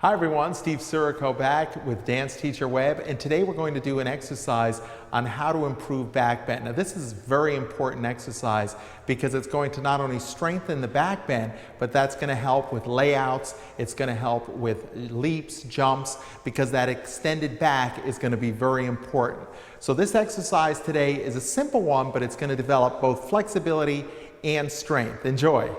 Hi everyone, Steve Sirico back with Dance Teacher Web, and today we're going to do an exercise on how to improve back bend. Now this is a very important exercise because it's going to not only strengthen the back bend, but that's going to help with layouts, it's going to help with leaps, jumps, because that extended back is going to be very important. So this exercise today is a simple one, but it's going to develop both flexibility and strength. Enjoy.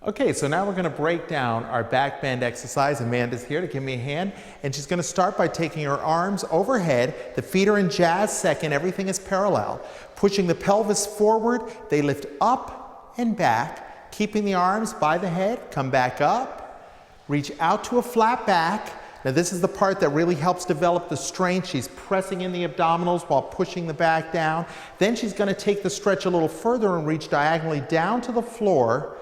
Okay, so now we're going to break down our back bend exercise. Amanda's here to give me a hand, and she's going to start by taking her arms overhead. The feet are in jazz second, everything is parallel. Pushing the pelvis forward, they lift up and back, keeping the arms by the head, come back up, reach out to a flat back. Now this is the part that really helps develop the strength. She's pressing in the abdominals while pushing the back down. Then she's going to take the stretch a little further and reach diagonally down to the floor,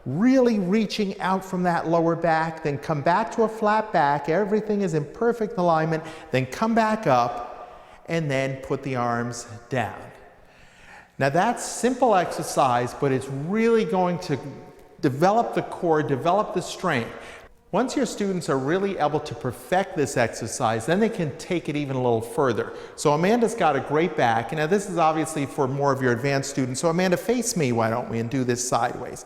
really reaching out from that lower back, then come back to a flat back, everything is in perfect alignment, then come back up, and then put the arms down. Now that's simple exercise, but it's really going to develop the core, develop the strength. Once your students are really able to perfect this exercise, then they can take it even a little further. So Amanda's got a great back, and now this is obviously for more of your advanced students, so Amanda, face me, why don't we, and do this sideways.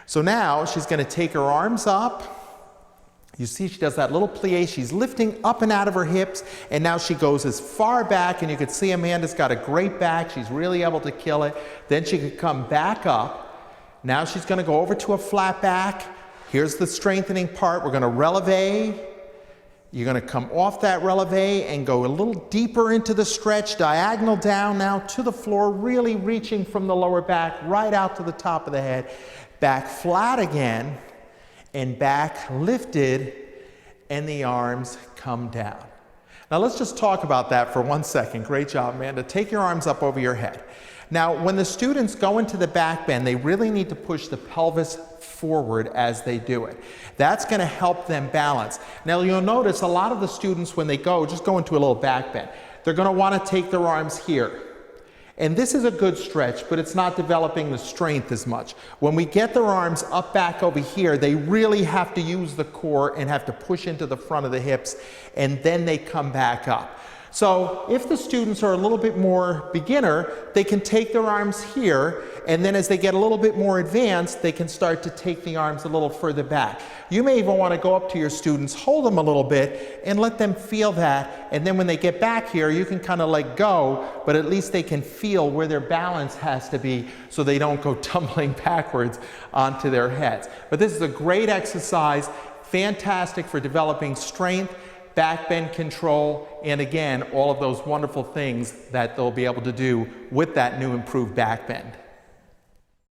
So now she's going to take her arms up. You see she does that little plie. She's lifting up and out of her hips, and now she goes as far back, and you can see Amanda's got a great back. She's really able to kill it. Then she can come back up. Now she's going to go over to a flat back. Here's the strengthening part. We're going to releve. You're going to come off that releve and go a little deeper into the stretch, diagonal down now to the floor, really reaching from the lower back right out to the top of the head. Back flat again, and back lifted, and the arms come down. Now let's just talk about that for 1 second. Great job, Amanda. Take your arms up over your head. Now when the students go into the back bend, they really need to push the pelvis forward as they do it. That's going to help them balance. Now you'll notice a lot of the students, when they go, just go into a little back bend, they're going to want to take their arms here. And this is a good stretch, but it's not developing the strength as much. When we get their arms up back over here, they really have to use the core and have to push into the front of the hips, and then they come back up. So if the students are a little bit more beginner, they can take their arms here, and then as they get a little bit more advanced, they can start to take the arms a little further back. You may even want to go up to your students, hold them a little bit, and let them feel that, and then when they get back here, you can kind of let go, but at least they can feel where their balance has to be so they don't go tumbling backwards onto their heads. But this is a great exercise, fantastic for developing strength, back bend control, and again, all of those wonderful things that they'll be able to do with that new improved back bend.